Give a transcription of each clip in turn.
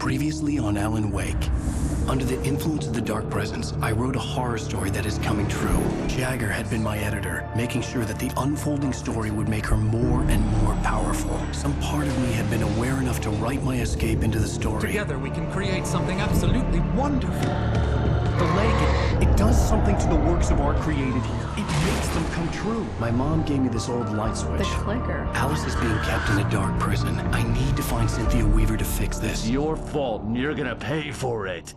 Previously on Alan Wake. Under the influence of the dark presence, I wrote a horror story that is coming true. Jagger had been my editor, making sure that the unfolding story would make her more and more powerful. Some part of me had been aware enough to write my escape into the story. Together we can create something absolutely wonderful. The lake, it does something to the works of art created here. It makes them come true. My mom gave me this old light switch. The clicker. Alice is being kept in a dark prison. I need to find Cynthia Weaver to fix this. It's your fault, and you're gonna pay for it.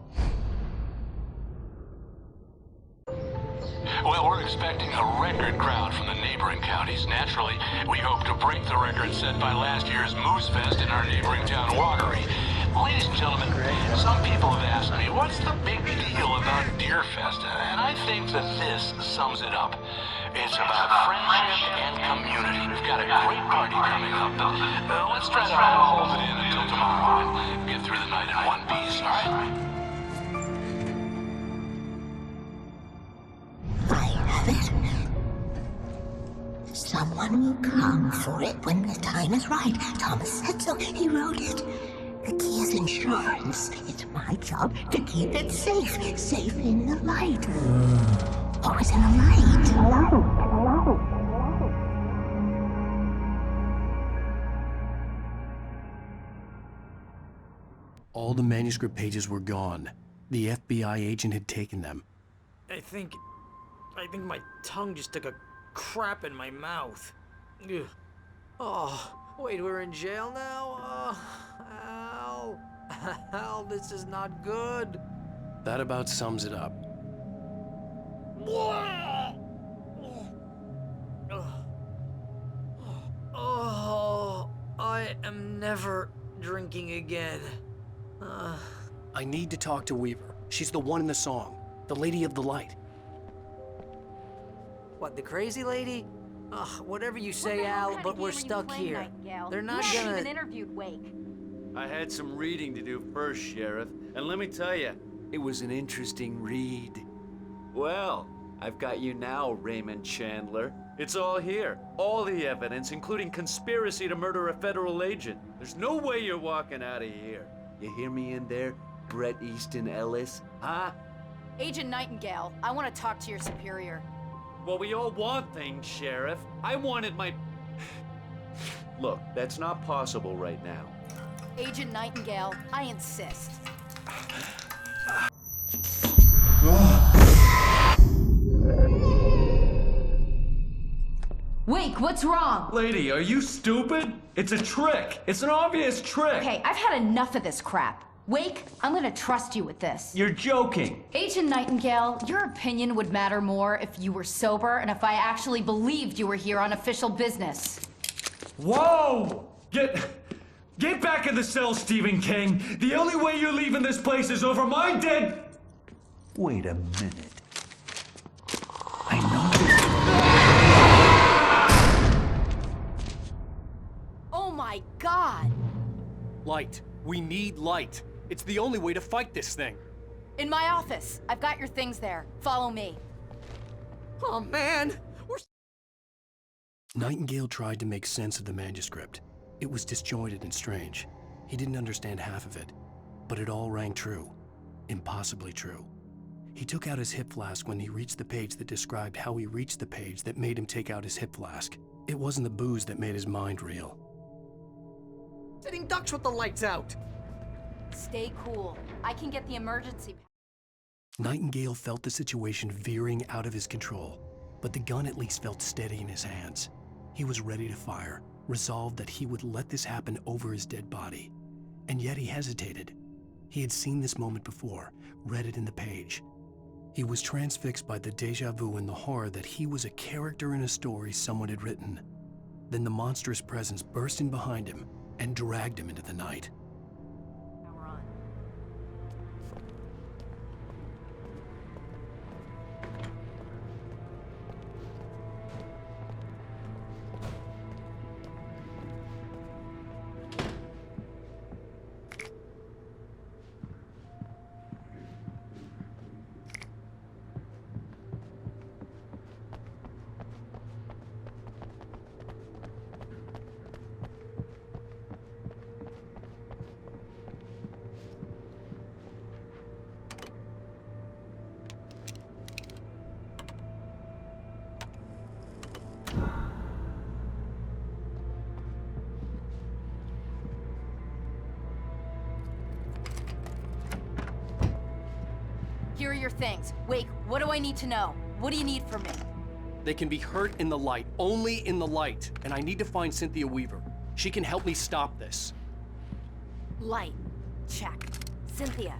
Well, we're expecting a record crowd from the neighboring counties. Naturally, we hope to break the record set by last year's Moose Fest in our neighboring town, Watery. Ladies and gentlemen, some people have asked me, what's the big deal about Deer Fest? And I think that this sums it up. It's about friendship and community. We've got a great party coming up, but let's try to hold it in until tomorrow and get through the night in one piece, all right? I have it. Someone will come for it when the time is right. Thomas said so. He wrote it. The key is insurance. It's my job to keep it safe. Safe in the light. Always in the light. All the manuscript pages were gone. The FBI agent had taken them. I think my tongue just took a crap in my mouth. Ugh. Oh, wait, we're in jail now? Al. Al, this is not good. That about sums it up. Oh, I am never drinking again. I need to talk to Weaver. She's the one in the song. The Lady of the Light. What, the crazy lady? Ugh, whatever you say, Al, but we're stuck here. They're not You gonna... haven't even interviewed Wake. I had some reading to do first, Sheriff, and let me tell you, it was an interesting read. Well, I've got you now, Raymond Chandler. It's all here. All the evidence, including conspiracy to murder a federal agent. There's no way you're walking out of here. You hear me in there, Bret Easton Ellis? Huh? Agent Nightingale, I want to talk to your superior. Well, we all want things, Sheriff. I wanted my... Look, that's not possible right now. Agent Nightingale, I insist. Wake, what's wrong? Lady, are you stupid? It's a trick. It's an obvious trick. Okay, I've had enough of this crap. Wake, I'm gonna trust you with this. You're joking. Agent Nightingale, your opinion would matter more if you were sober and if I actually believed you were here on official business. Whoa! Get back in the cell, Stephen King. The only way you're leaving this place is over my dead... Wait a minute. I know... Oh my God! Light. We need light. It's the only way to fight this thing. In my office. I've got your things there. Follow me. Oh, man! We're... Nightingale tried to make sense of the manuscript. It was disjointed and strange. He didn't understand half of it, but it all rang true. Impossibly true. He took out his hip flask when he reached the page that described how he reached the page that made him take out his hip flask. It wasn't the booze that made his mind reel. Sitting ducks with the lights out. Stay cool. I can get the emergency. Nightingale felt the situation veering out of his control, but the gun at least felt steady in his hands. He was ready to fire, resolved that he would let this happen over his dead body. And yet he hesitated. He had seen this moment before, read it in the page. He was transfixed by the déjà vu and the horror that he was a character in a story someone had written. Then the monstrous presence burst in behind him and dragged him into the night. Now we're on. your things. Wake, what do I need to know? What do you need from me? They can be hurt in the light, only in the light. And I need to find Cynthia Weaver. She can help me stop this. Light. Check. Cynthia.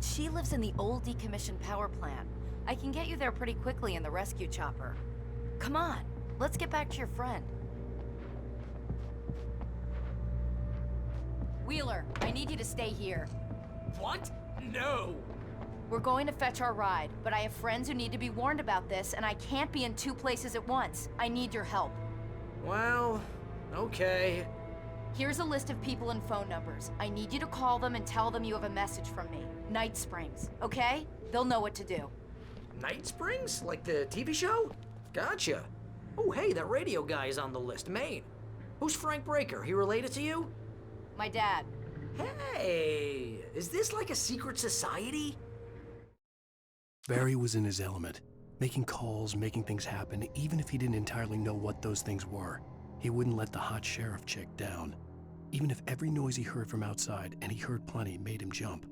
She lives in the old decommissioned power plant. I can get you there pretty quickly in the rescue chopper. Come on, let's get back to your friend. Wheeler, I need you to stay here. What? No! We're going to fetch our ride, but I have friends who need to be warned about this, and I can't be in 2 places at once. I need your help. Well, okay. Here's a list of people and phone numbers. I need you to call them and tell them you have a message from me. Night Springs, okay? They'll know what to do. Night Springs? Like the TV show? Gotcha. Oh, hey, that radio guy is on the list, Maine. Who's Frank Breaker? He related to you? My dad. Hey, is this like a secret society? Barry was in his element, making calls, making things happen, even if he didn't entirely know what those things were. He wouldn't let the hot sheriff chick down. Even if every noise he heard from outside, and he heard plenty, made him jump.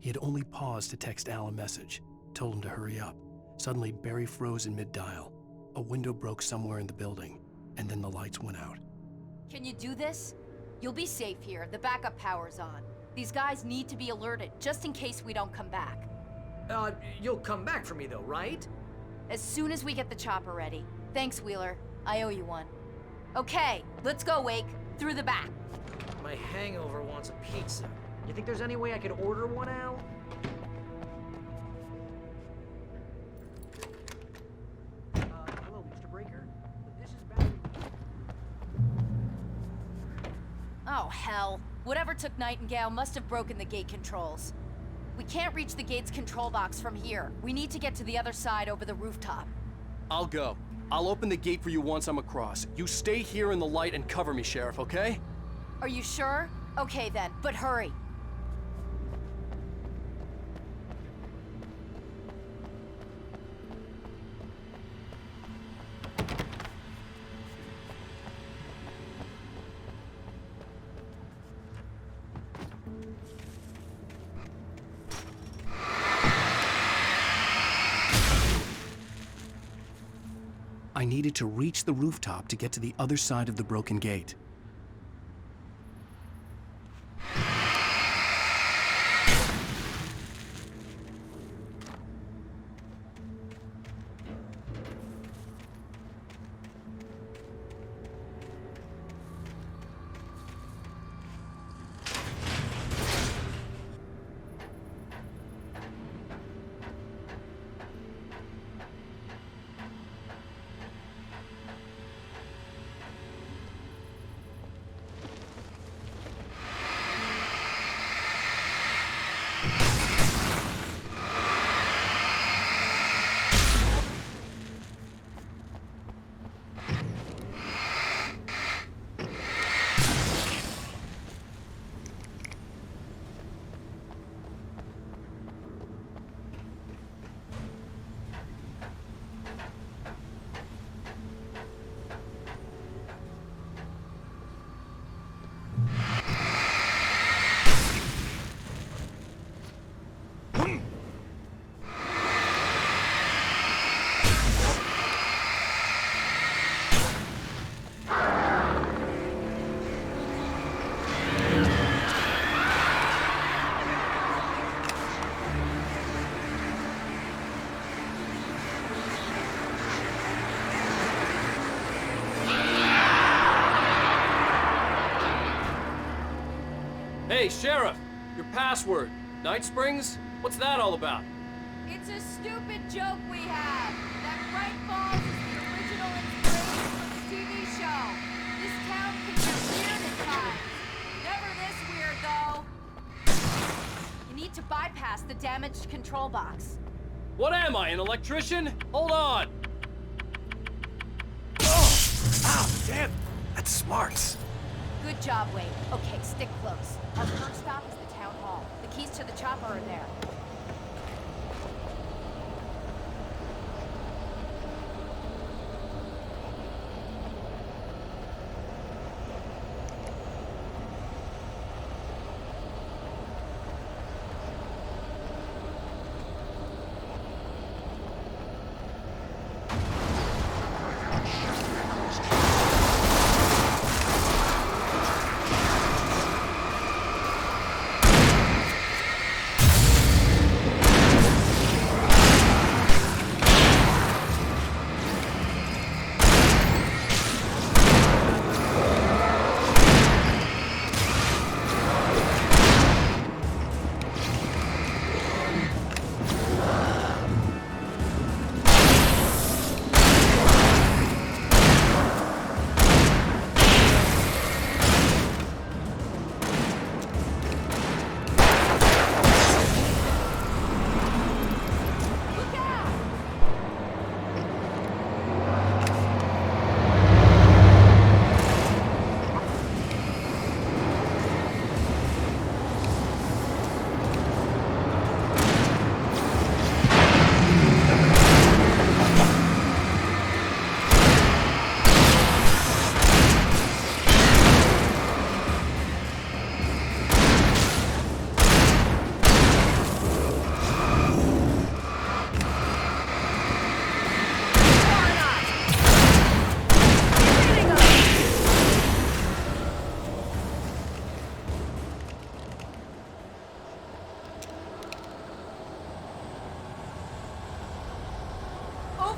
He had only paused to text Al a message, told him to hurry up. Suddenly, Barry froze in mid-dial. A window broke somewhere in the building, and then the lights went out. Can you do this? You'll be safe here. The backup power's on. These guys need to be alerted, just in case we don't come back. You'll come back for me though, right? As soon as we get the chopper ready. Thanks, Wheeler. I owe you one. Okay, let's go, Wake. Through the back. My hangover wants a pizza. You think there's any way I could order one, Al? Hello, Mr. Breaker. This is Barry. Oh, hell. Whatever took Nightingale must have broken the gate controls. We can't reach the gate's control box from here. We need to get to the other side over the rooftop. I'll go. I'll open the gate for you once I'm across. You stay here in the light and cover me, Sheriff, okay? Are you sure? Okay then, but hurry. I needed to reach the rooftop to get to the other side of the broken gate. Hey, Sheriff! Your password. Night Springs? What's that all about? It's a stupid joke we have. That Bright Falls is the original inspiration for the TV show. This town can get weird at times. Never this weird, though. You need to bypass the damaged control box. What am I, an electrician? Hold on! Oh! Ow, damn! That's smarts! Good job, Wade. Okay, stick close. Our first stop is the town hall. The keys to the chopper are there.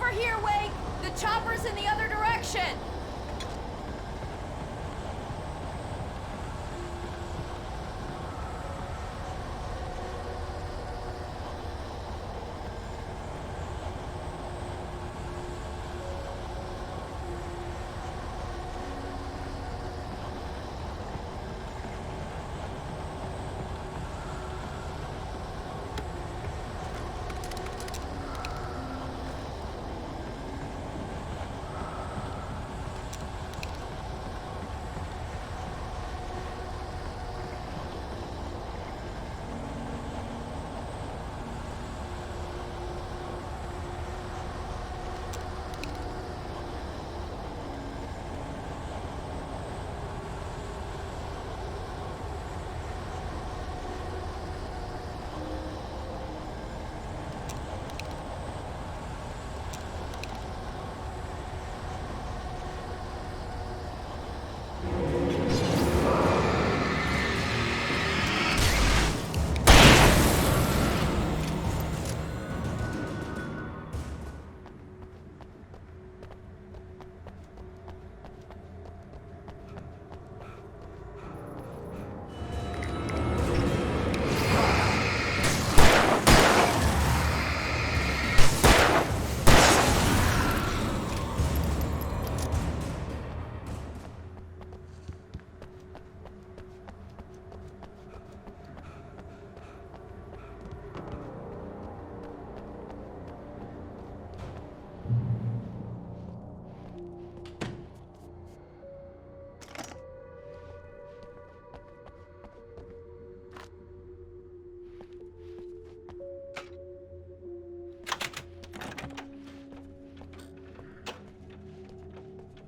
over here, Wake! The chopper's in the other direction!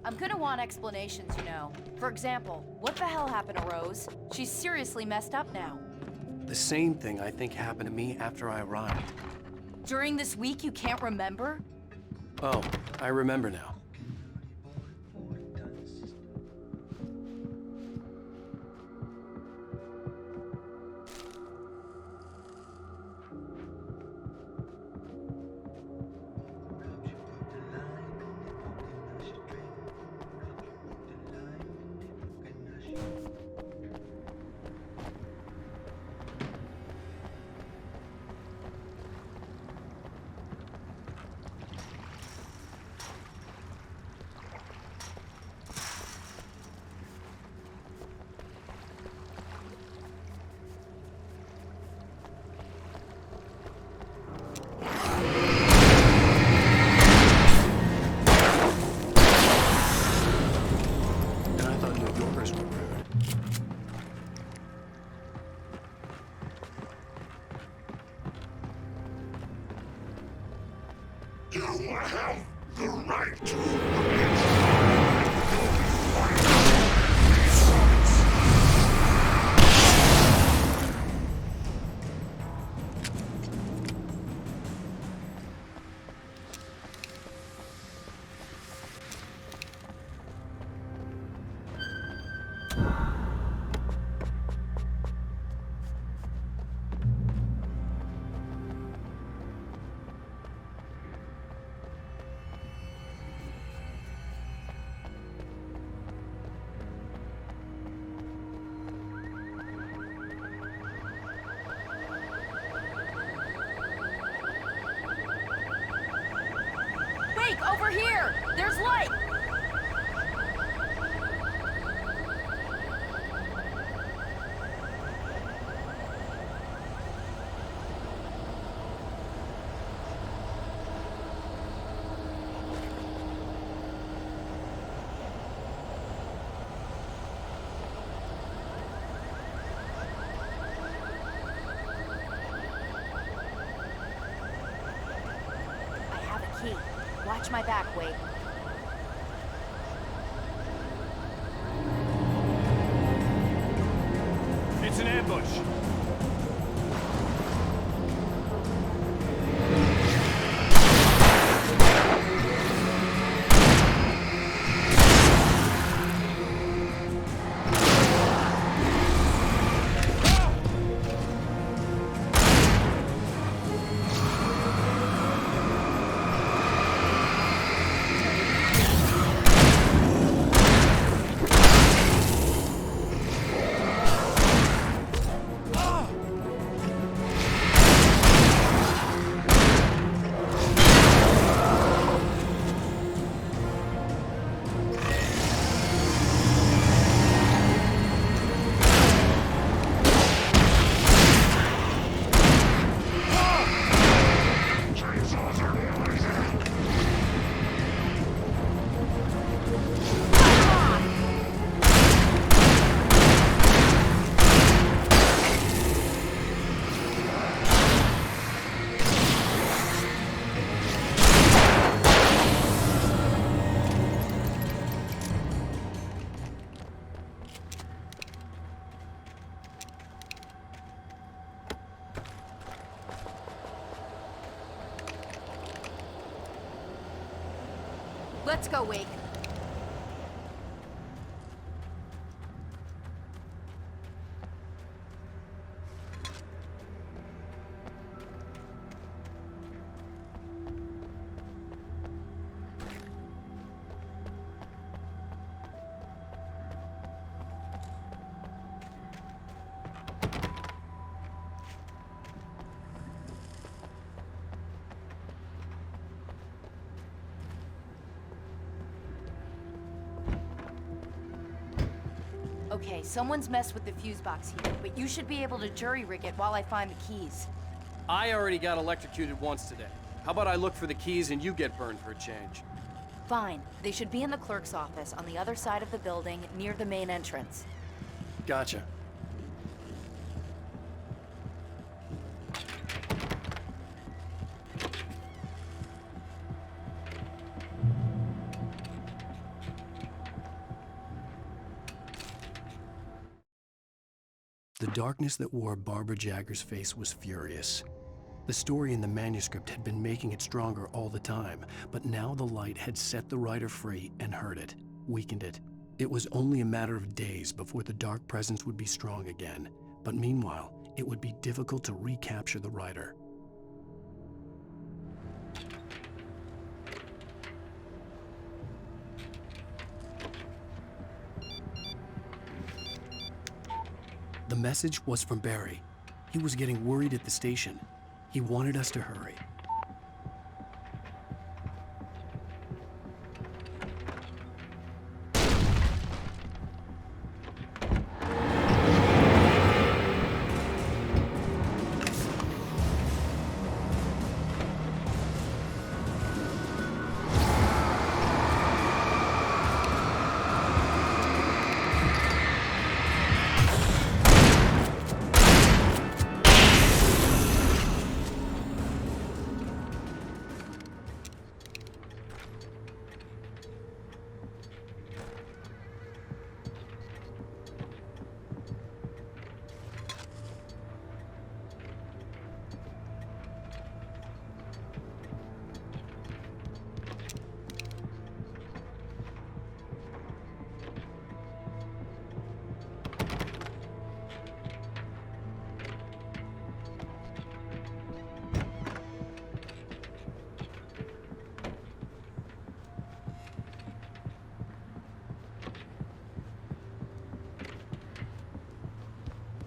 I'm gonna want explanations, you know. For example, what the hell happened to Rose? She's seriously messed up now. The same thing I think happened to me after I arrived. During this week, you can't remember? Oh, I remember now. You have the right to Over here! There's light! I have a key. Watch my back, Wade. It's an ambush. Let's go, Wake. Okay, someone's messed with the fuse box here, but you should be able to jury-rig it while I find the keys. I already got electrocuted once today. How about I look for the keys and you get burned for a change? Fine. They should be in the clerk's office on the other side of the building, near the main entrance. Gotcha. The darkness that wore Barbara Jagger's face was furious. The story in the manuscript had been making it stronger all the time, but now the light had set the writer free and hurt it, weakened it. It was only a matter of days before the dark presence would be strong again, but meanwhile, it would be difficult to recapture the writer. The message was from Barry. He was getting worried at the station. He wanted us to hurry.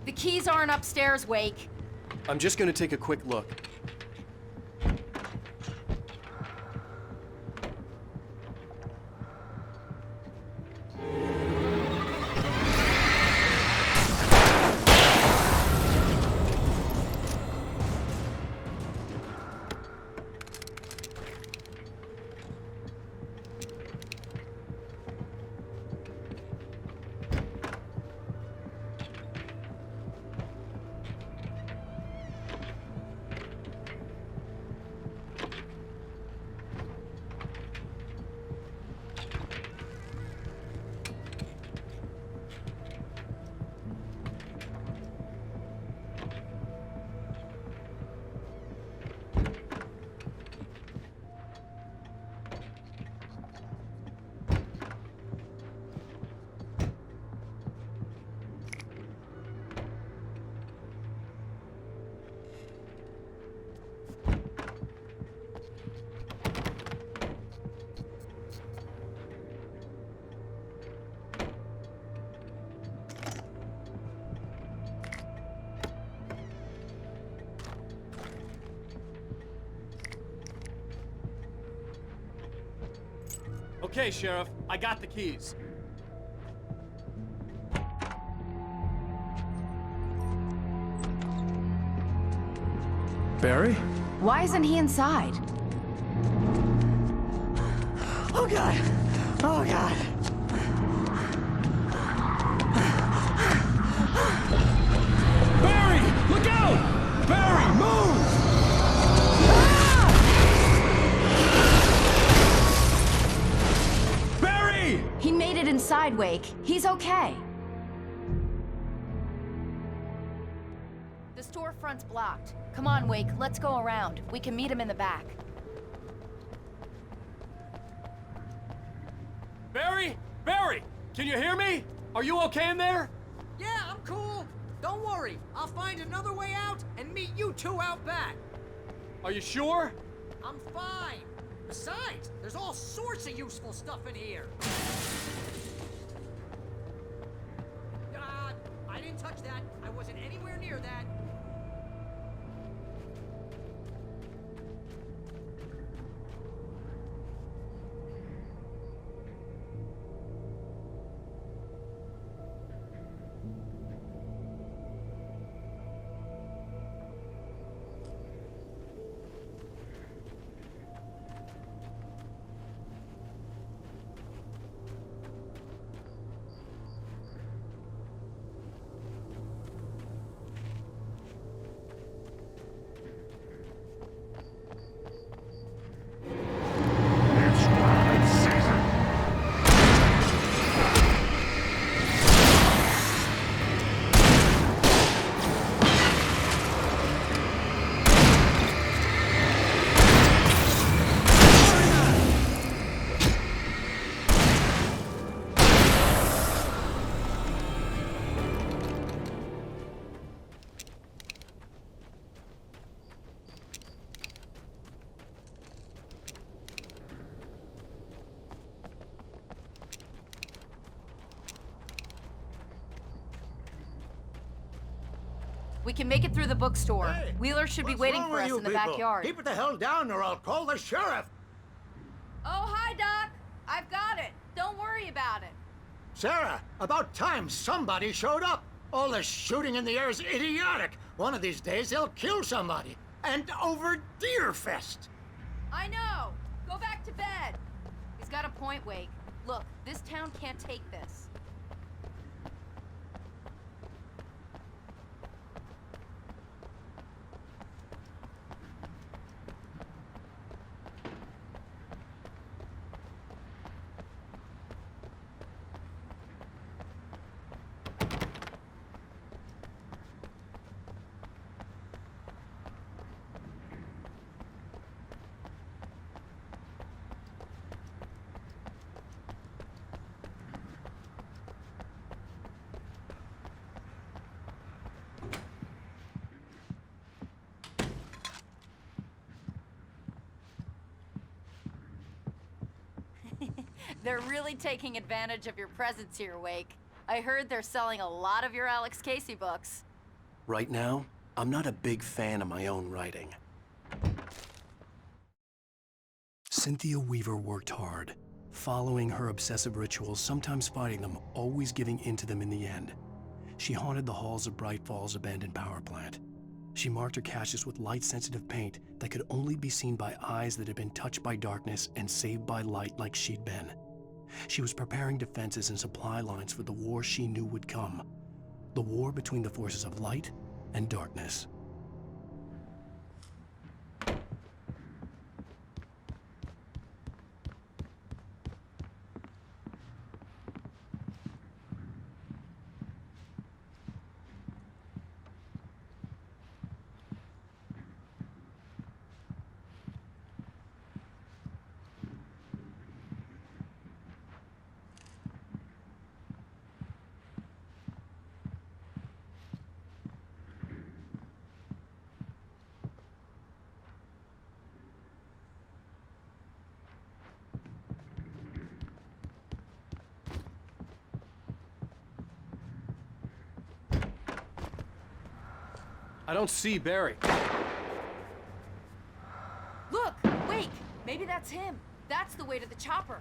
The keys aren't upstairs, Wake. I'm just gonna take a quick look. Okay, Sheriff, I got the keys. Barry? Why isn't he inside? Oh God! Oh God! Barry! Look out! Barry, move! Barry! He made it inside, Wake. He's okay. The storefront's blocked. Come on, Wake, let's go around. We can meet him in the back. Barry? Barry! Can you hear me? Are you okay in there? Yeah, I'm cool. Don't worry. I'll find another way out and meet you two out back. Are you sure? I'm fine. Besides, there's all sorts of useful stuff in here. I didn't touch that. I wasn't anywhere near that. We can make it through the bookstore. Hey, Wheeler should be what's waiting wrong for with us you in the people? backyard. Keep it the hell down or I'll call the sheriff. Oh, hi, Doc. I've got it. Don't worry about it. Sarah, about time somebody showed up. All this shooting in the air is idiotic. One of these days they'll kill somebody. And over Deerfest. I know. Go back to bed. He's got a point, Wake. Look, this town can't take this. They're really taking advantage of your presence here, Wake. I heard they're selling a lot of your Alex Casey books. Right now, I'm not a big fan of my own writing. Cynthia Weaver worked hard, following her obsessive rituals, sometimes fighting them, always giving in to them in the end. She haunted the halls of Bright Falls abandoned power plant. She marked her caches with light-sensitive paint that could only be seen by eyes that had been touched by darkness and saved by light like she'd been. She was preparing defenses and supply lines for the war she knew would come. The war between the forces of light and darkness. I don't see Barry. Look! Wake! Maybe that's him. That's the way to the chopper.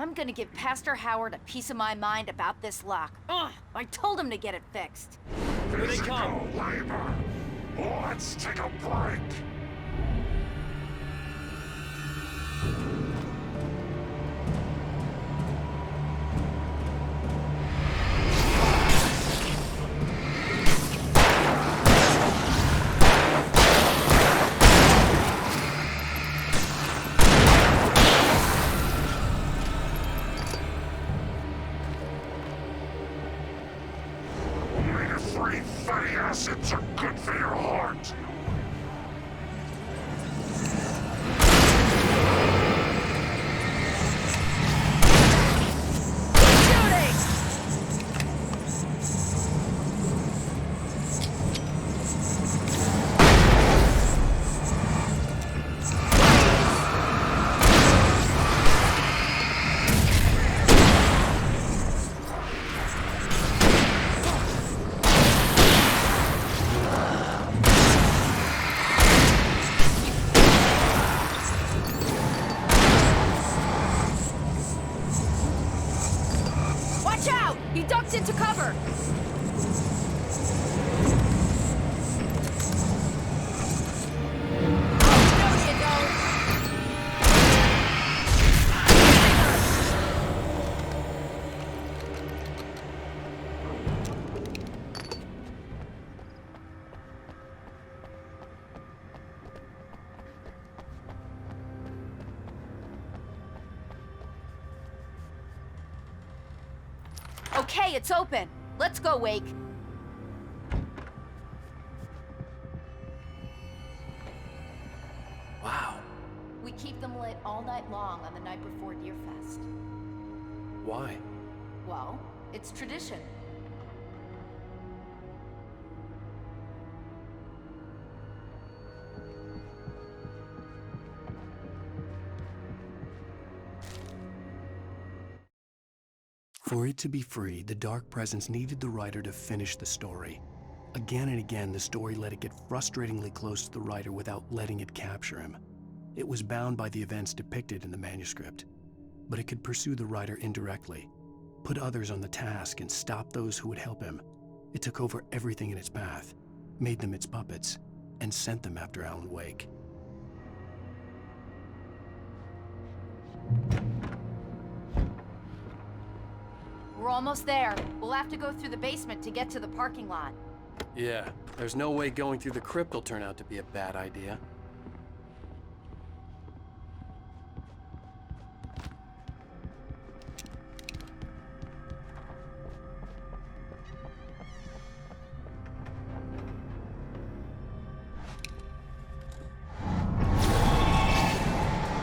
I'm gonna give Pastor Howard a piece of my mind about this lock. Ugh, I told him to get it fixed. Here they come. Labor. Let's take a break. Omega-3 fatty acids are good for your heart. Watch out! He ducked into cover! No, you don't! Okay, it's open. Let's go, Wake. Wow. We keep them lit all night long on the night before Deer Fest. Why? Well, it's tradition. For it to be free, the Dark Presence needed the writer to finish the story. Again and again, the story let it get frustratingly close to the writer without letting it capture him. It was bound by the events depicted in the manuscript, but it could pursue the writer indirectly, put others on the task, and stop those who would help him. It took over everything in its path, made them its puppets, and sent them after Alan Wake. We're almost there. We'll have to go through the basement to get to the parking lot. Yeah, there's no way going through the crypt will turn out to be a bad idea.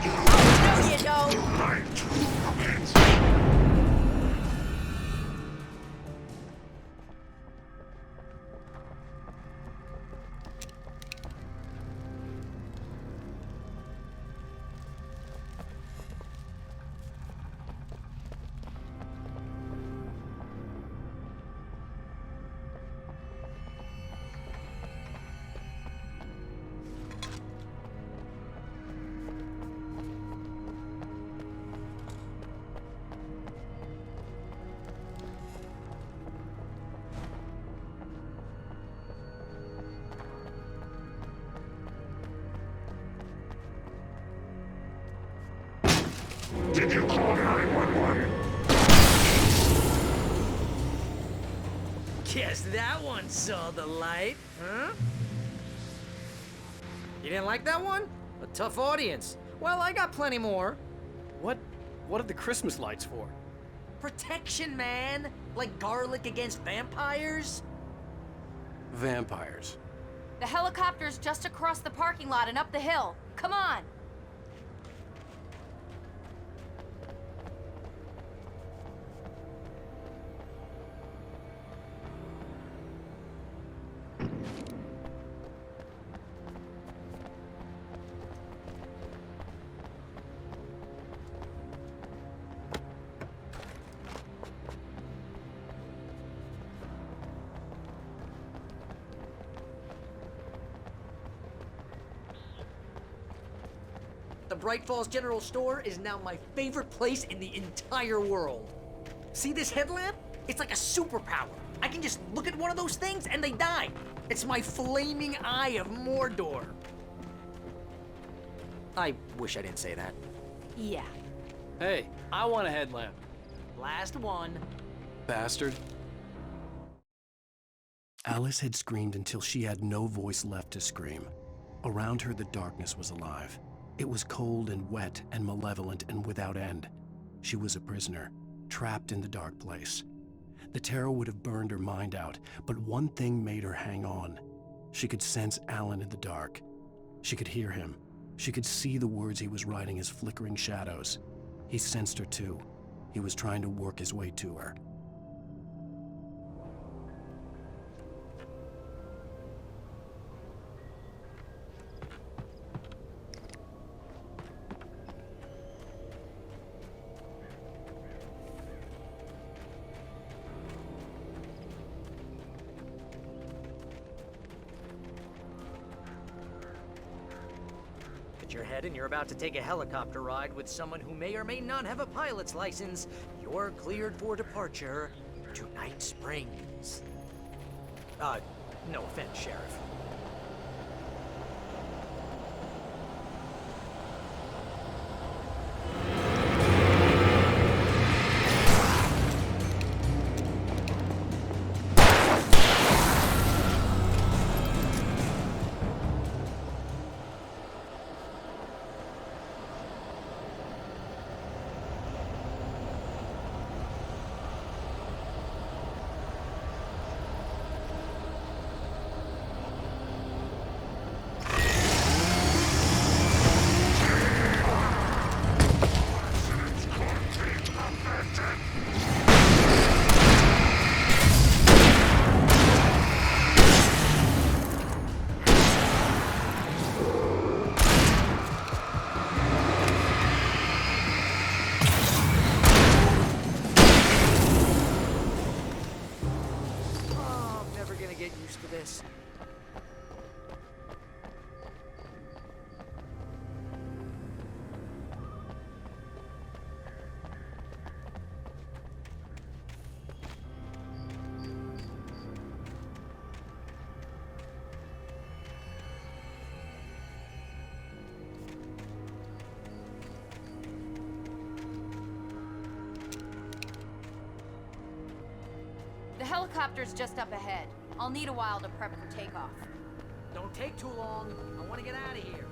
No, you don't! Did you call 911? Guess that one saw the light, huh? You didn't like that one? A tough audience. Well, I got plenty more. What are the Christmas lights for? Protection, man! Like garlic against vampires? Vampires. The helicopter's just across the parking lot and up the hill. Come on! The Bright Falls General Store is now my favorite place in the entire world. See this headlamp? It's like a superpower. I can just look at one of those things and they die. It's my flaming eye of Mordor. I wish I didn't say that. Yeah. Hey, I want a headlamp. Last one. Bastard. Alice had screamed until she had no voice left to scream. Around her, the darkness was alive. It was cold and wet and malevolent and without end. She was a prisoner, trapped in the dark place. The terror would have burned her mind out, but one thing made her hang on. She could sense Alan in the dark. She could hear him. She could see the words he was writing as flickering shadows. He sensed her too. He was trying to work his way to her. Your head and you're about to take a helicopter ride with someone who may or may not have a pilot's license, you're cleared for departure to Night Springs. No offense, Sheriff. This. The helicopter's just up ahead. I'll need a while to prep for takeoff. Don't take too long. I want to get out of here.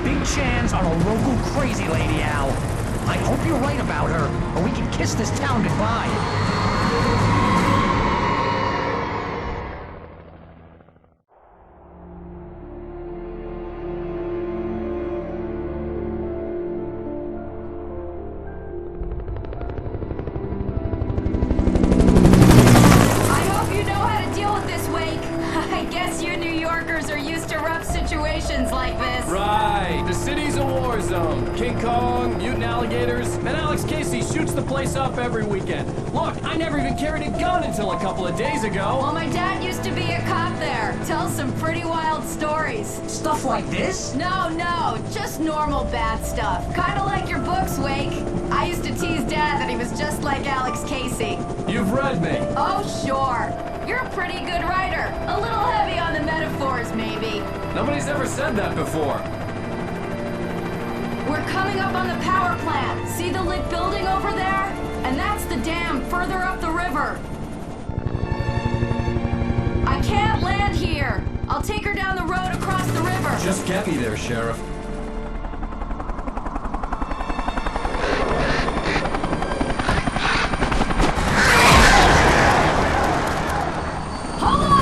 big chance on a local crazy lady, Al. I hope you're right about her, or we can kiss this town goodbye. I hope you know how to deal with this, Wake. I guess you New Yorkers are used to rough situations like this. Right. The city's a war zone. King Kong, mutant alligators, and Alex Casey shoots the place up every weekend. Look, I never even carried a gun until a couple of days ago. Well, my dad used to be a cop there. Tells some pretty wild stories. Stuff like this? No, just normal bad stuff. Kinda like your books, Wake. I used to tease Dad that he was just like Alex Casey. You've read me. Oh, sure. You're a pretty good writer. A little heavy on the metaphors, maybe. Nobody's ever said that before. We're coming up on the power plant. See the lit building over there? And that's the dam further up the river. I can't land here. I'll take her down the road across the river. Just get me there, Sheriff. Hold on!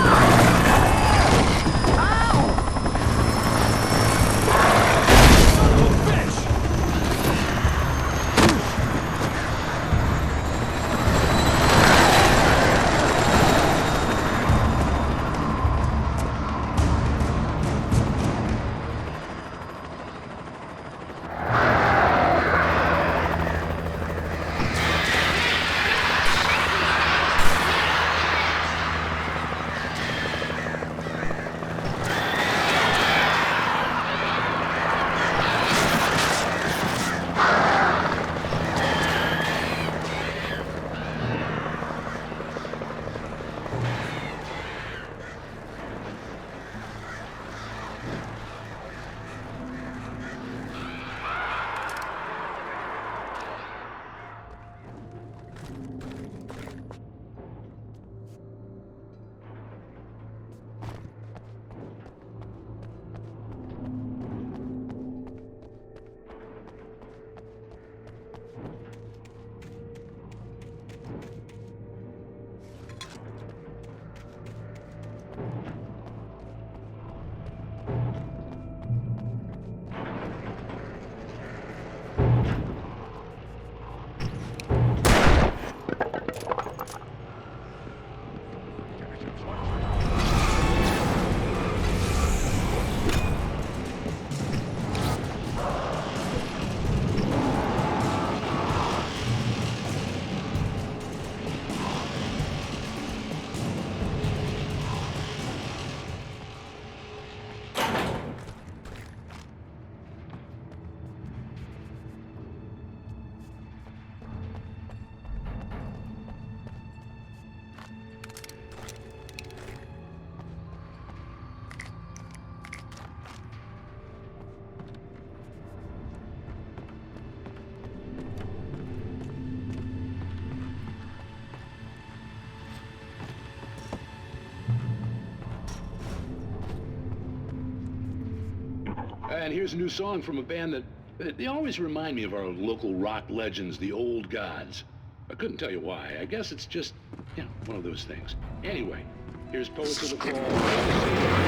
And here's a new song from a band that they always remind me of our local rock legends, the Old Gods. I couldn't tell you why. I guess it's just, one of those things. Anyway, here's Poets of the Fall.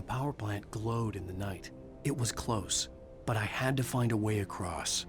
power plant glowed in the night. It was close, but I had to find a way across.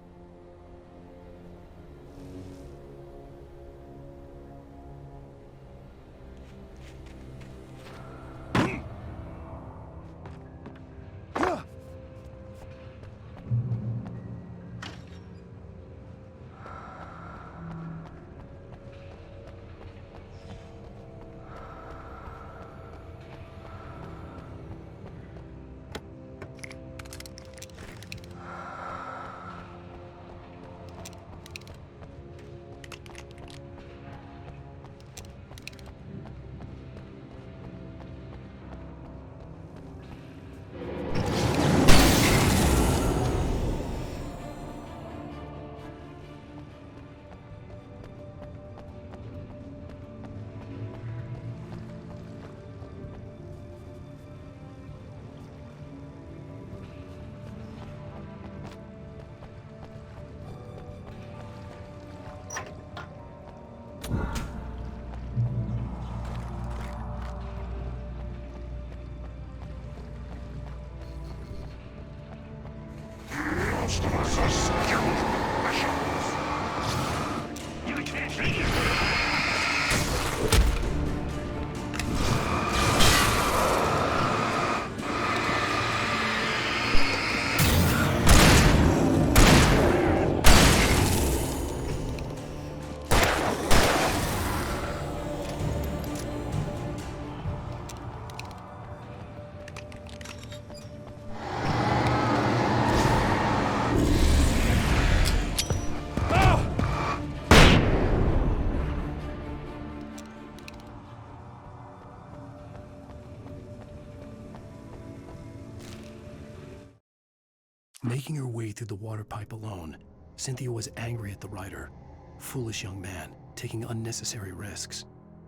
Making her way through the water pipe alone, Cynthia was angry at the writer. Foolish young man, taking unnecessary risks.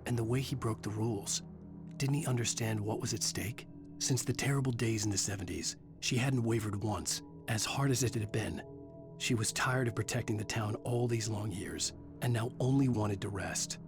And the way he broke the rules. Didn't he understand what was at stake? Since the terrible days in the 70s, she hadn't wavered once, as hard as it had been. She was tired of protecting the town all these long years, and now only wanted to rest.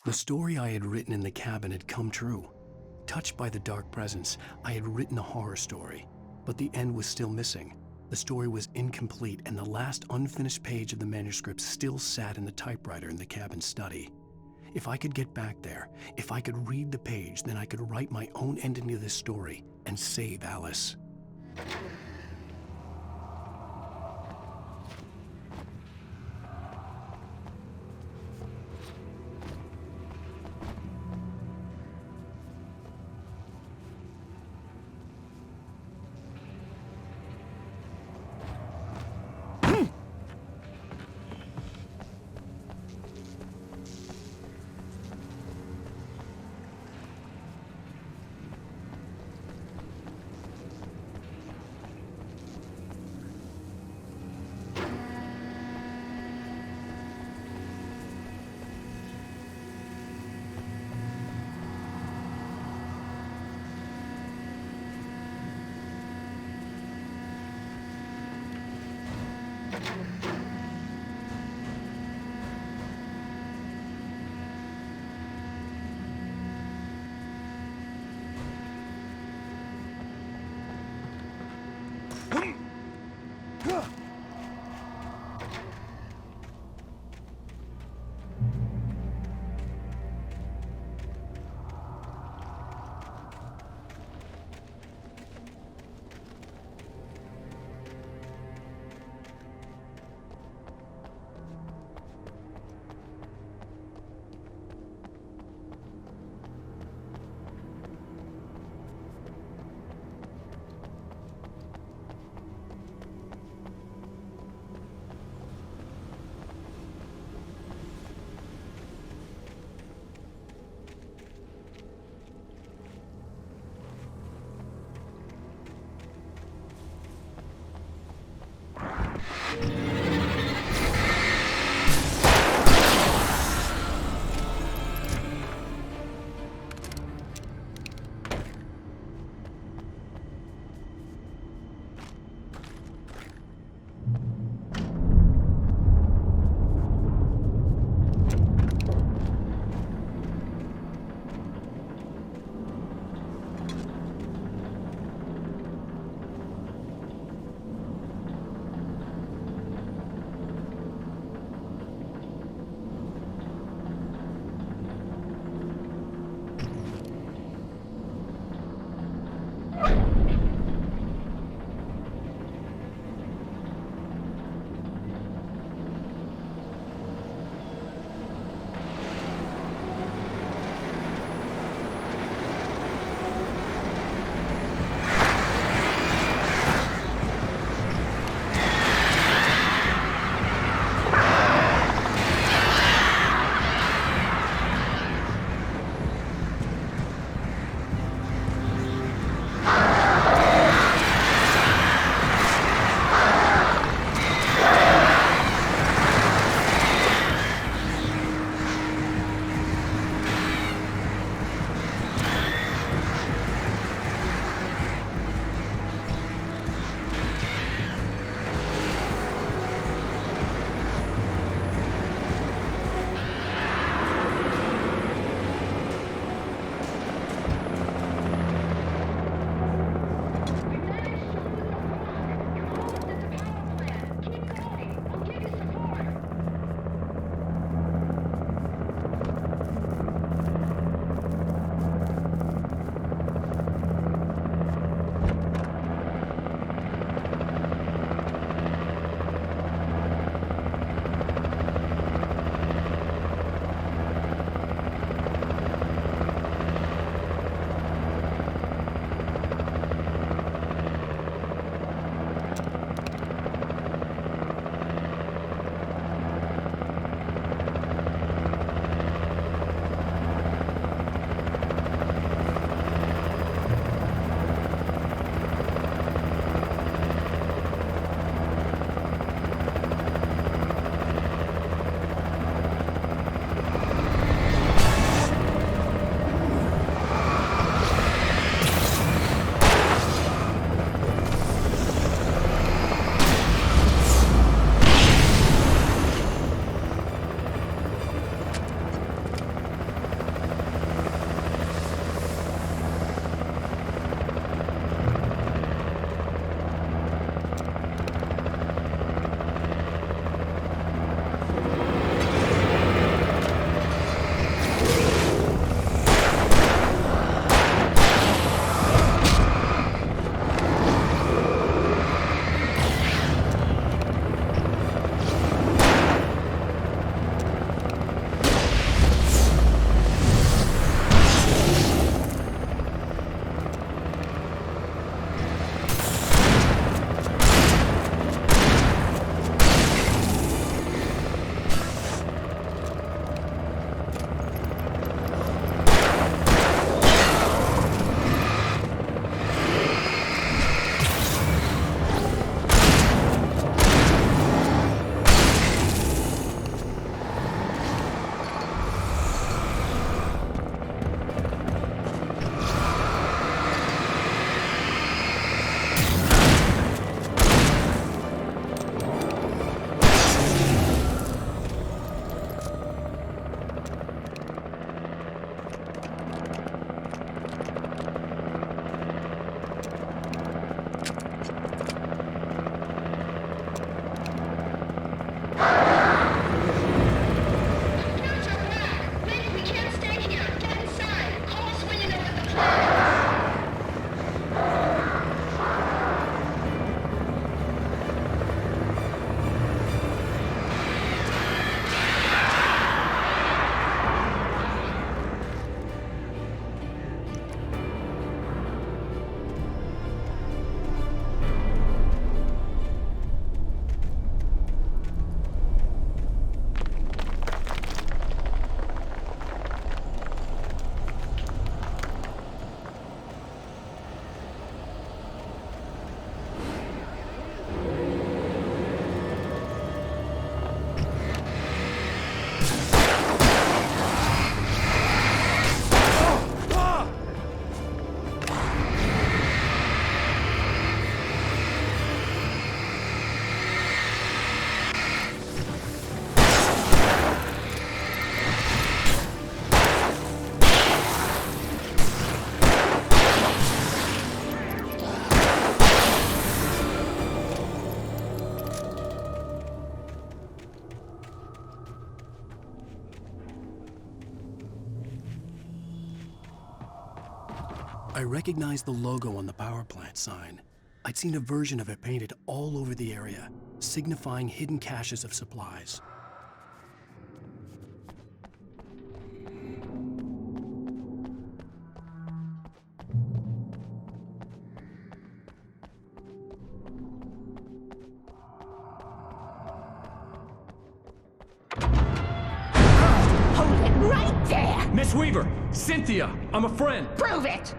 The story I had written in the cabin had come true. Touched by the dark presence, I had written a horror story, but the end was still missing. The story was incomplete, and the last unfinished page of the manuscript still sat in the typewriter in the cabin study. If I could get back there, if I could read the page, then I could write my own ending to this story and save Alice. I recognized the logo on the power plant sign. I'd seen a version of it painted all over the area, signifying hidden caches of supplies. Hold it right there! Miss Weaver! Cynthia! I'm a friend! Prove it!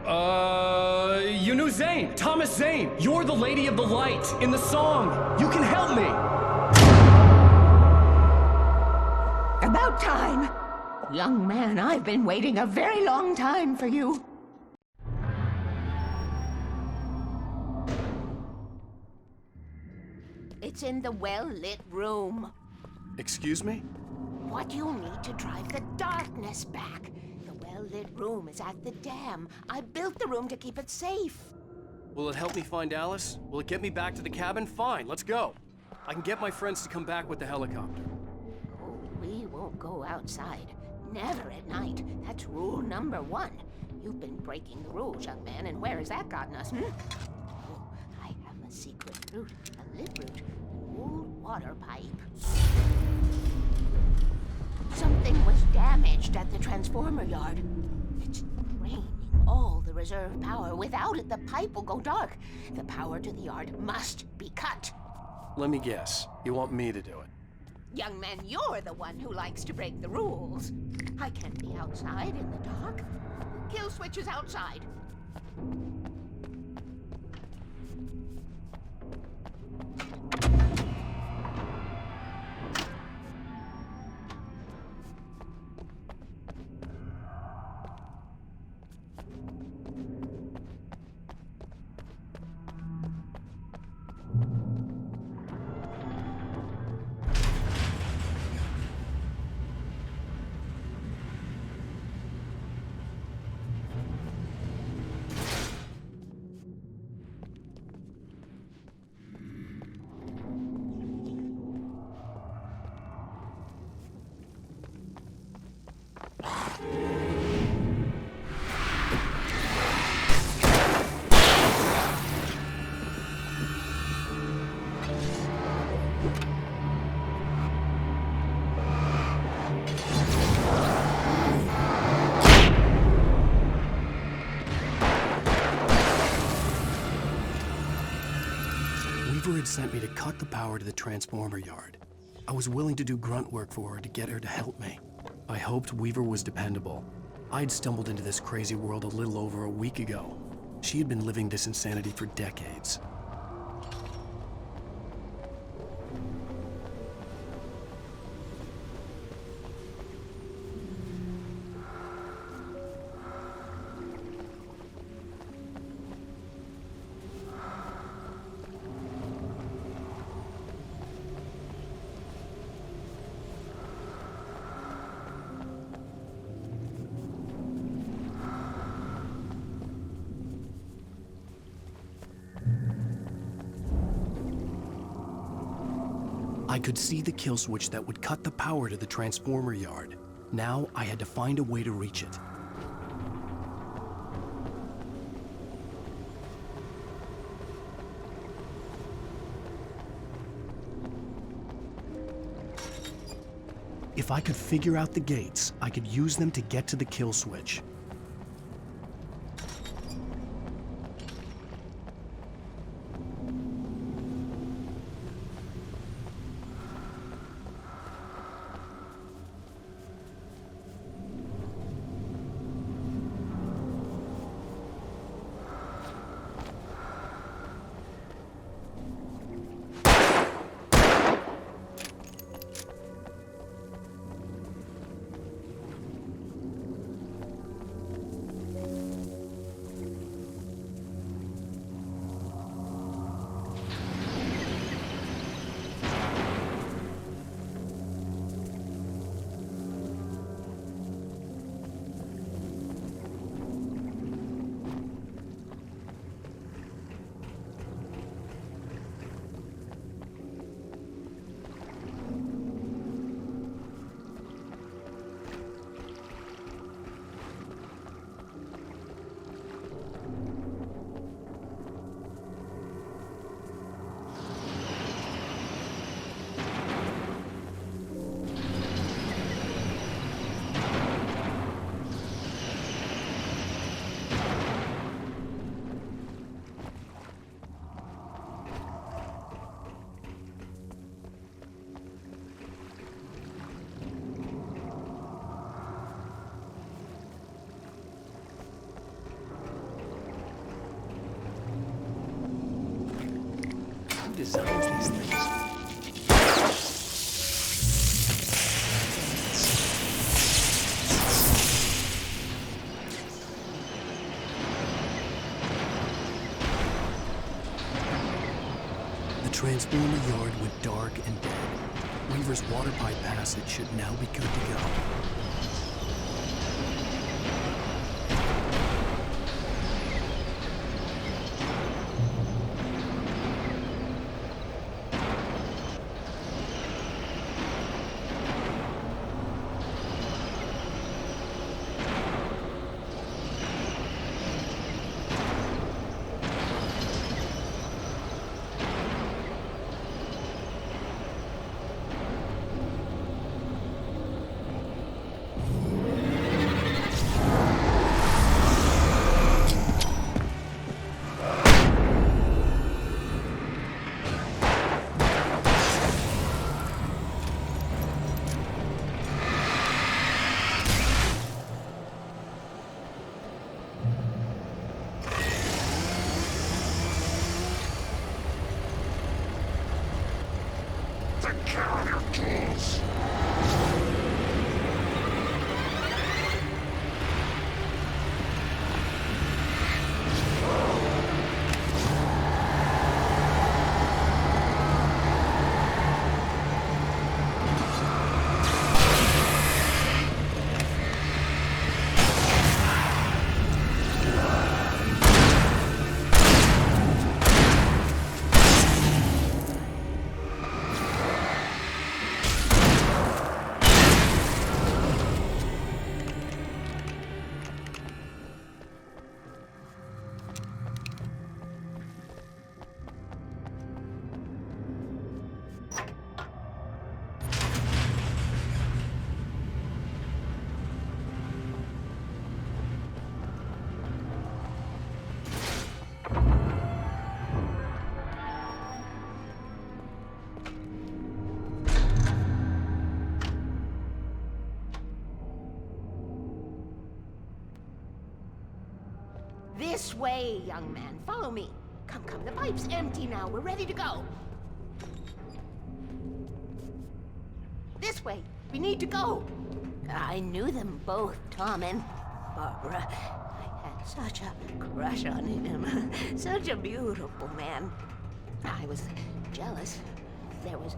You knew Zane! Thomas Zane! You're the Lady of the Light in the song! You can help me! About time! Young man, I've been waiting a very long time for you. It's in the well-lit room. Excuse me? What you'll need to drive the darkness back. The well-lit room is at the dam. I built the room to keep it safe. Will it help me find Alice? Will it get me back to the cabin? Fine, let's go. I can get my friends to come back with the helicopter. Oh, we won't go outside. Never at night. That's rule number 1. You've been breaking the rules, young man, and where has that gotten us, Oh, I have a secret route, a lit route, an old water pipe. Something was damaged at the transformer yard. It's draining all the reserve power. Without it, the pipe will go dark. The power to the yard must be cut. Let me guess. You want me to do it? Young man, you're the one who likes to break the rules. I can't be outside in the dark. The kill switch is outside. Weaver had sent me to cut the power to the transformer yard. I was willing to do grunt work for her to get her to help me. I hoped Weaver was dependable. I'd stumbled into this crazy world a little over a week ago. She had been living this insanity for decades. I could see the kill switch that would cut the power to the transformer yard. Now I had to find a way to reach it. If I could figure out the gates, I could use them to get to the kill switch. designs these things? The transformer yard went dark and dead. Weaver's water pipe passage should now be good to go. This way, young man. Follow me. Come, come. The pipe's empty now. We're ready to go. This way. We need to go. I knew them both, Tom and Barbara. I had such a crush on him. Such a beautiful man. I was jealous. There was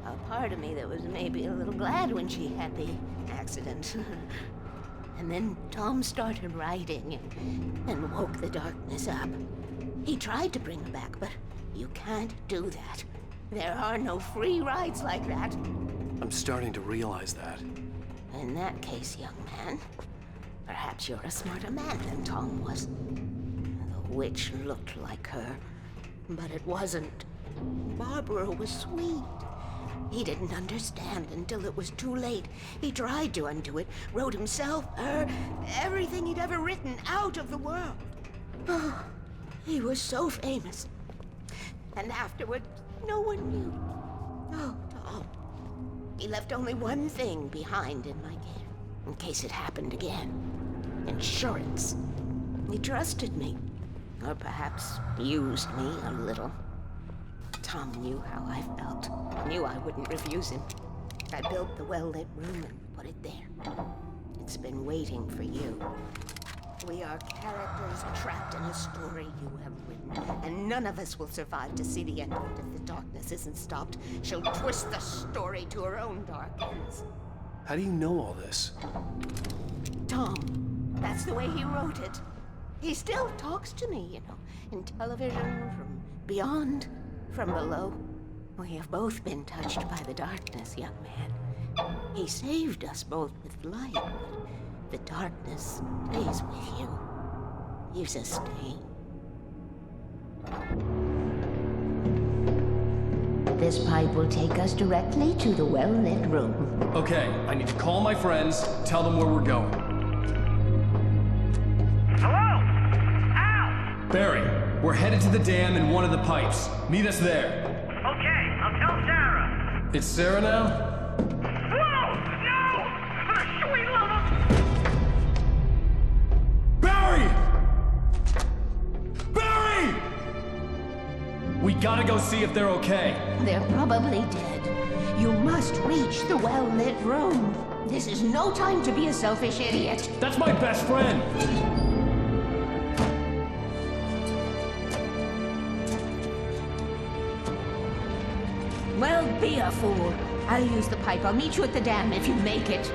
a part of me that was maybe a little glad when she had the accident. And then Tom started writing and woke the darkness up. He tried to bring her back, but you can't do that. There are no free rides like that. I'm starting to realize that. In that case, young man, perhaps you're a smarter man than Tom was. The witch looked like her, but it wasn't. Barbara was sweet. He didn't understand until it was too late. He tried to undo it, wrote himself, her, everything he'd ever written out of the world. Oh, he was so famous. And afterward, no one knew. Oh, Tom. He left only one thing behind in my care, in case it happened again. Insurance. He trusted me. Or perhaps used me a little. Tom knew how I felt. Knew I wouldn't refuse him. I built the well-lit room and put it there. It's been waiting for you. We are characters trapped in a story you have written, and none of us will survive to see the end of it if the darkness isn't stopped. She'll twist the story to her own dark ends. How do you know all this? Tom, that's the way he wrote it. He still talks to me, in television, from beyond. From below. We have both been touched by the darkness, young man. He saved us both with light, but the darkness stays with you. Leaves a stain. This pipe will take us directly to the well-lit room. Okay, I need to call my friends, tell them where we're going. Hello? Al! Barry, we're headed to the dam in one of the pipes. Meet us there. Okay, I'll tell Sarah. It's Sarah now? Whoa! No! For the sweet love of... Barry! Barry! We gotta gotta go see if they're okay. They're probably dead. You must reach the well-lit room. This is no time to be a selfish idiot. That's my best friend! Well, be a fool. I'll use the pipe. I'll meet you at the dam if you make it.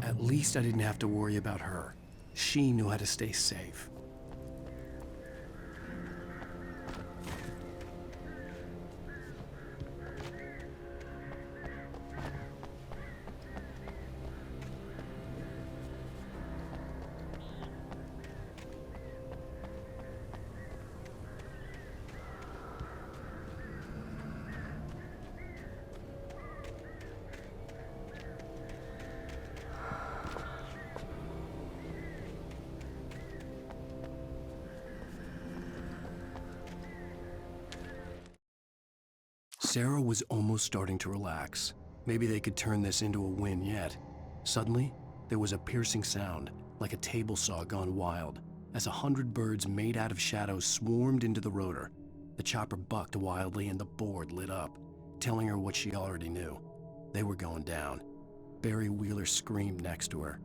At least I didn't have to worry about her. She knew how to stay safe. Sarah was almost starting to relax. Maybe they could turn this into a win yet. Suddenly, there was a piercing sound, like a table saw gone wild, as 100 birds made out of shadows swarmed into the rotor. The chopper bucked wildly and the board lit up, telling her what she already knew. They were going down. Barry Wheeler screamed next to her.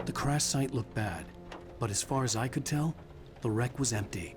The crash site looked bad, but as far as I could tell, the wreck was empty.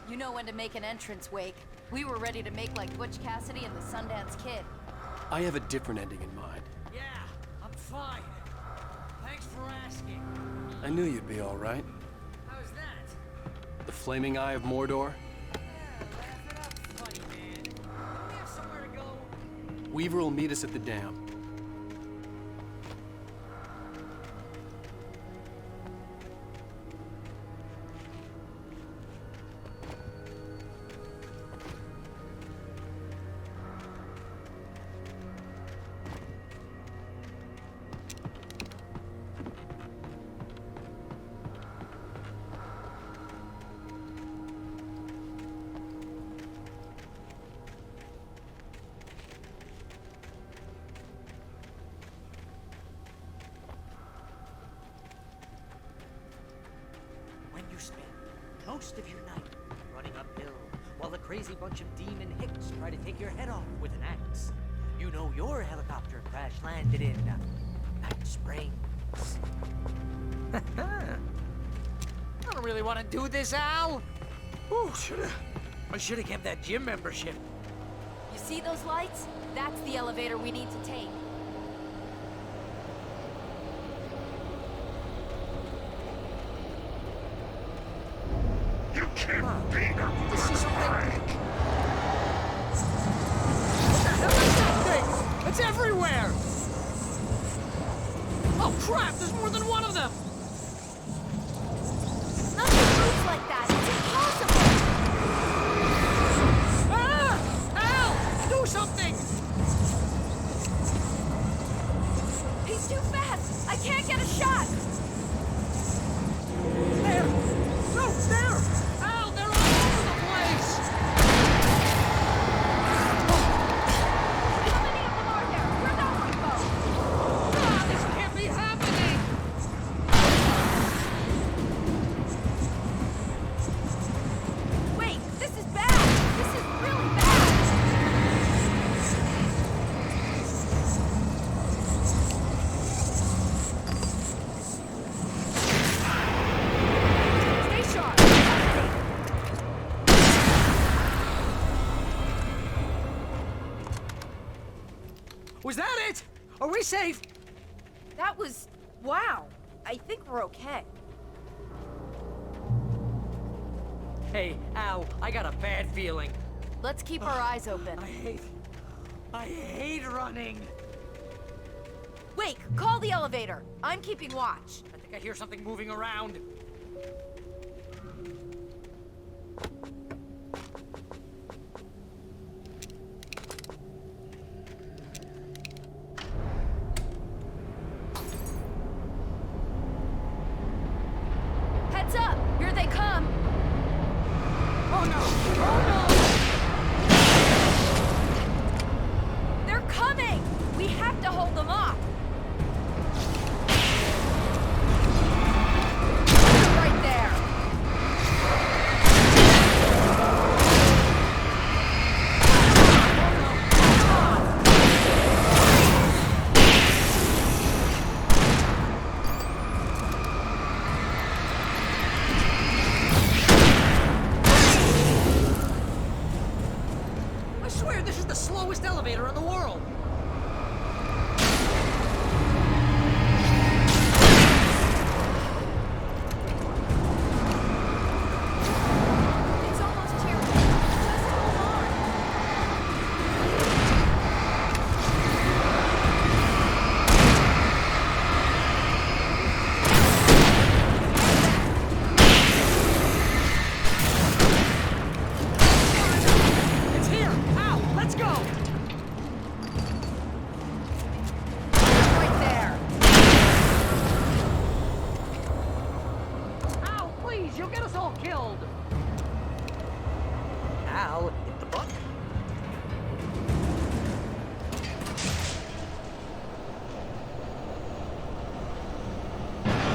You know when to make an entrance, Wake. We were ready to make like Butch Cassidy and the Sundance Kid. I have a different ending in mind. Yeah, I'm fine. Thanks for asking. I knew you'd be all right. How's that? The flaming eye of Mordor? Yeah, laugh it up, funny man. Don't we have somewhere to go? Weaver will meet us at the dam. You spend most of your night running uphill while a crazy bunch of demon hicks try to take your head off with an axe. You know your helicopter crash landed in Night Springs. I don't really want to do this, Al. Ooh, I should have kept that gym membership. You see those lights? That's the elevator we need to take. Was that it? Are we safe? That was... wow. I think we're okay. Hey, Al, I got a bad feeling. Let's keep our eyes open. I hate running. Wake, call the elevator. I'm keeping watch. I think I hear something moving around. Heads up! Here they come! Oh no! Oh no! They're coming! We have to hold them off! Right there! I swear this is the slowest elevator in the world! It's almost here. Just hold on. It's here! Al, let's go! Right there. Ow, please, you'll get us all killed. Al, hit the button.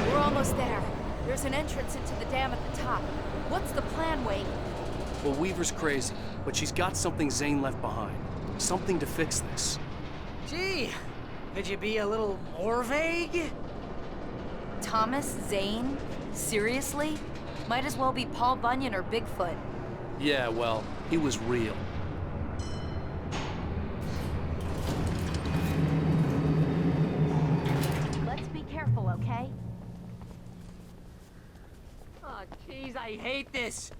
We're almost there. There's an entrance into the dam at the top. What's the plan, Wake? Well, Weaver's crazy, but she's got something Zane left behind. Something to fix this. Gee, could you be a little more vague? Thomas Zane? Seriously? Might as well be Paul Bunyan or Bigfoot. Yeah, well, he was real. Let's be careful, okay? Oh, jeez, I hate this.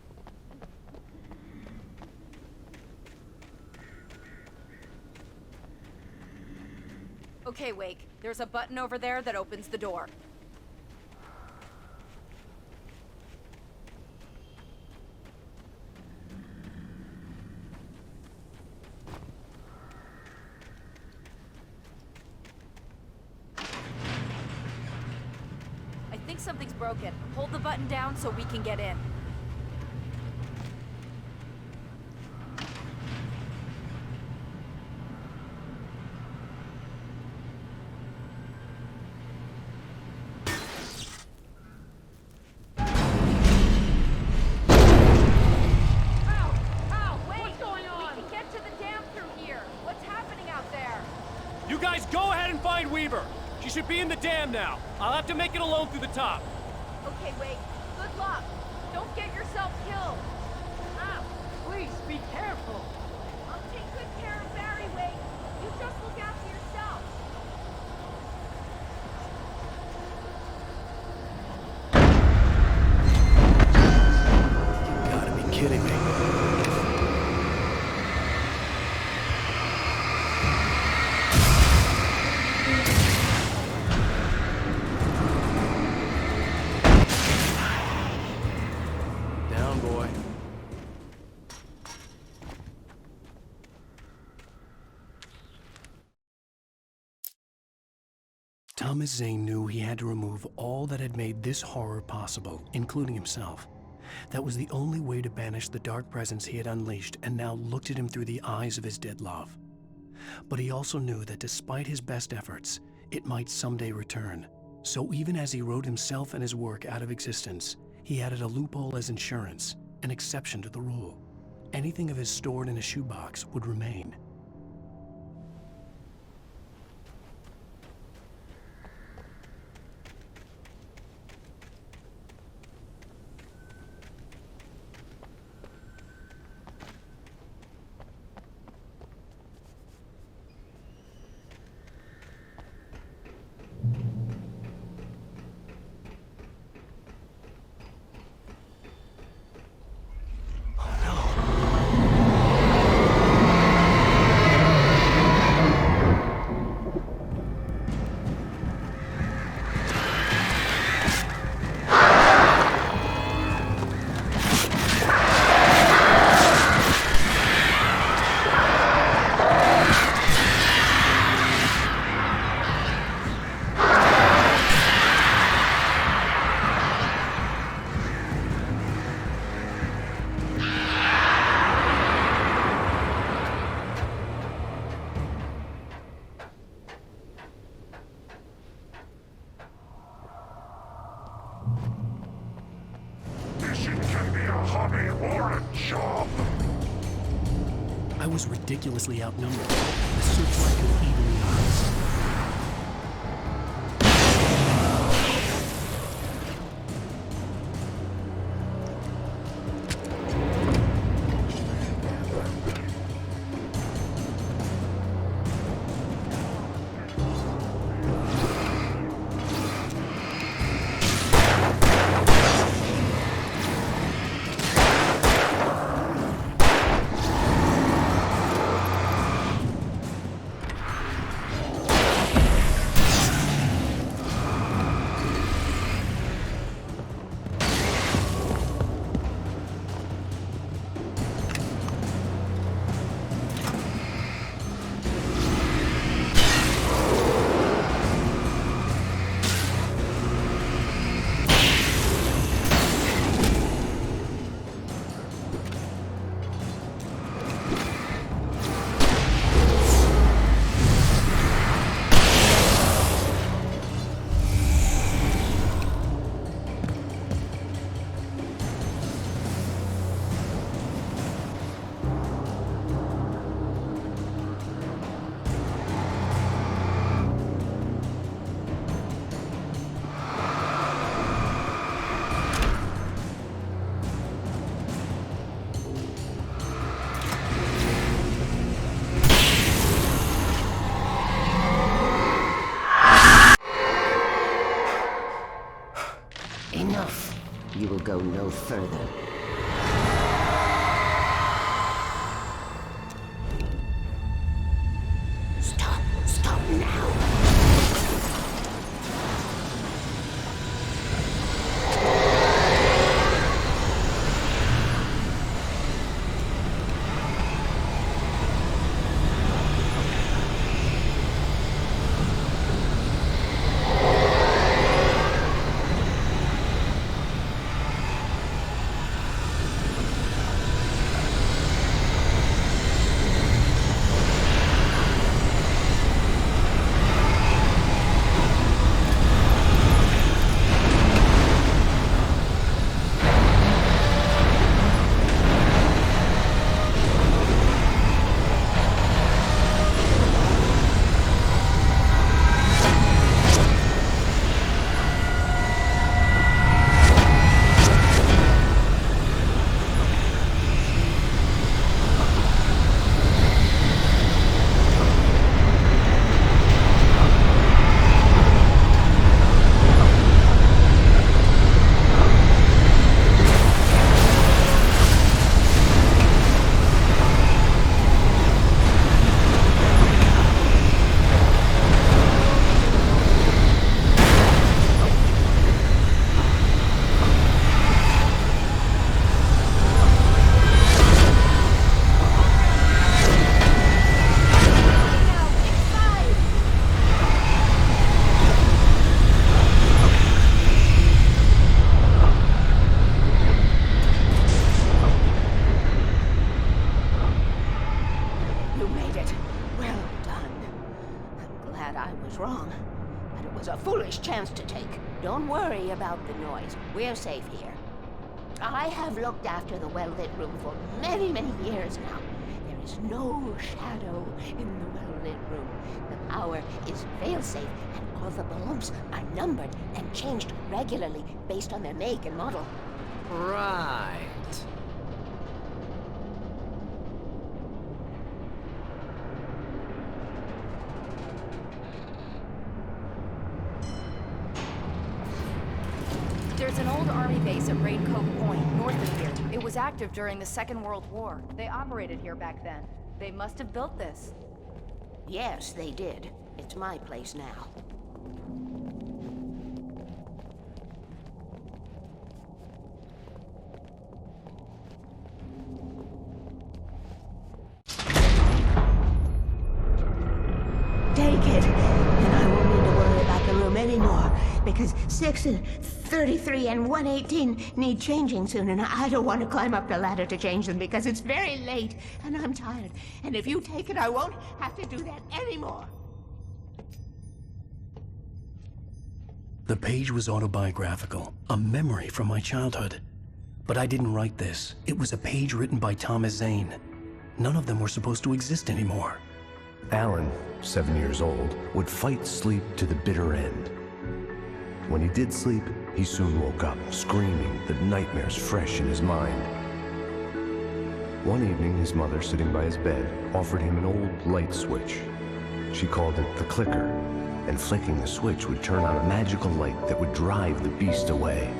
Okay, Wake. There's a button over there that opens the door. I think something's broken. Hold the button down so we can get in. You guys go ahead and find Weaver. She should be in the dam now. I'll have to make it alone through the top. Okay, Wake. Good luck. Don't get yourself killed. Ow, please, be careful. I'll take good care of Barry, Wake. You just look after yourself. You gotta be kidding me. Down, boy. Thomas Zane knew he had to remove all that had made this horror possible, including himself. That was the only way to banish the dark presence he had unleashed and now looked at him through the eyes of his dead love. But he also knew that despite his best efforts, it might someday return. So even as he wrote himself and his work out of existence, he added a loophole as insurance, an exception to the rule. Anything of his stored in a shoebox would remain. I was ridiculously outnumbered. The searchlight could evenly eyes. Enough. You will go no further. Stop. Stop now. Chance to take. Don't worry about the noise. We're safe here. I have looked after the well-lit room for many, many years now. There is no shadow in the well-lit room. The power is fail-safe, and all the bulbs are numbered and changed regularly based on their make and model. Right. There's an old army base at Raincoat Point, north of here. It was active during the Second World War. They operated here back then. They must have built this. Yes, they did. It's my place now. Take it, and I won't need to worry about the room anymore, because 6 and 33 and 118 need changing soon, and I don't want to climb up the ladder to change them because it's very late, and I'm tired. And if you take it, I won't have to do that anymore. The page was autobiographical, a memory from my childhood. But I didn't write this. It was a page written by Thomas Zane. None of them were supposed to exist anymore. Alan, 7 years old, would fight sleep to the bitter end. When he did sleep, he soon woke up, screaming, the nightmares fresh in his mind. One evening, his mother, sitting by his bed, offered him an old light switch. She called it the clicker, and flicking the switch would turn on a magical light that would drive the beast away.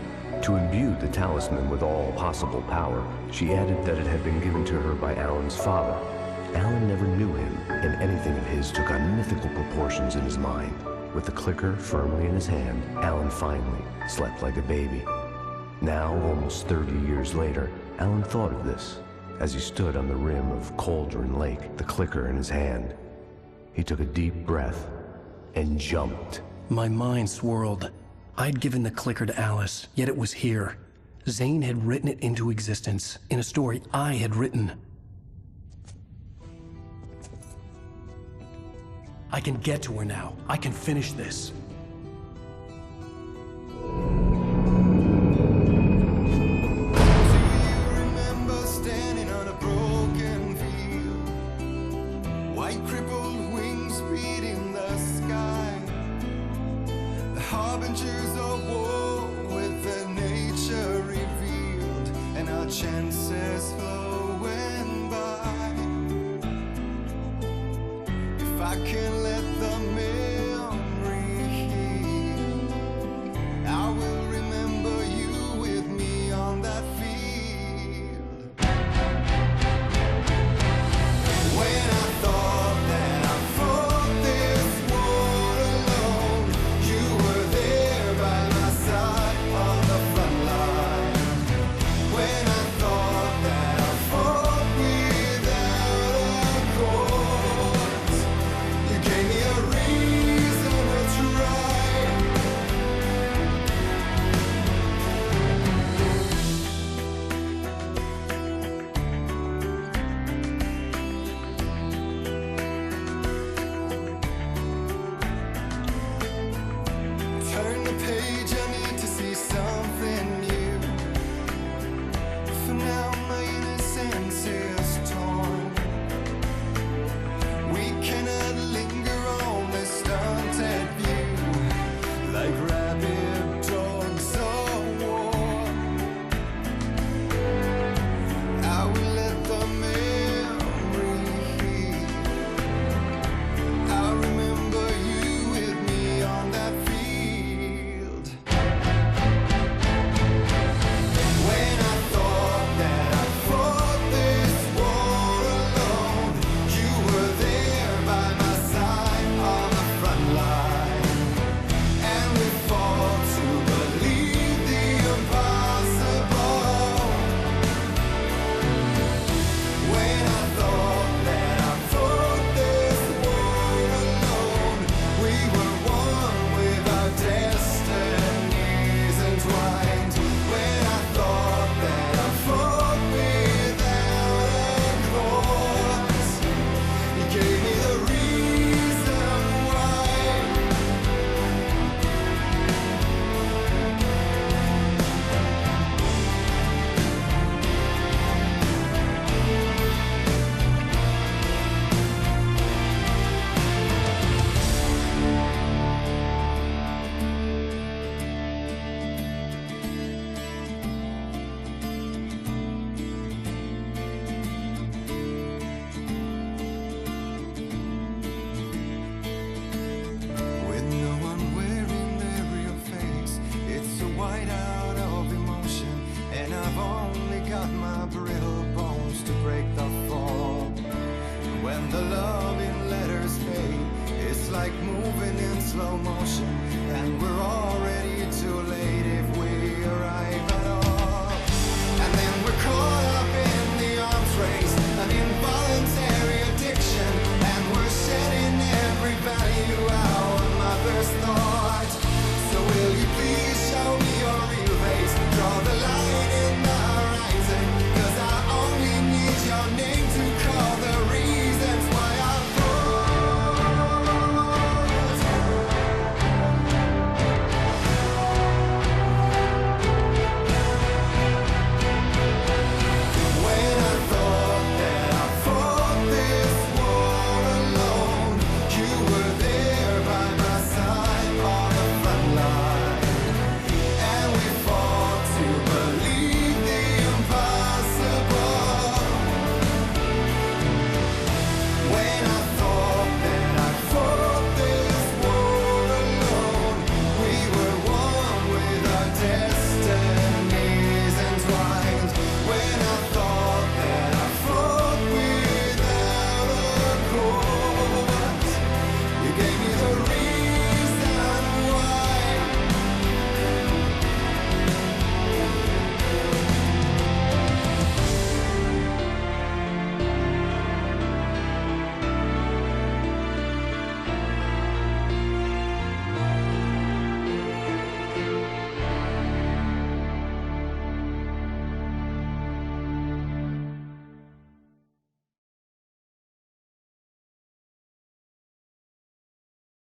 To imbue the talisman with all possible power, she added that it had been given to her by Alan's father. Alan never knew him, and anything of his took on mythical proportions in his mind. With the clicker firmly in his hand, Alan finally slept like a baby. Now, almost 30 years later, Alan thought of this as he stood on the rim of Cauldron Lake, the clicker in his hand. He took a deep breath and jumped. My mind swirled. I'd given the clicker to Alice, yet it was here. Zane had written it into existence in a story I had written. I can get to her now. I can finish this. Harbingers of war with their nature revealed and our chances flowing by. If I can let the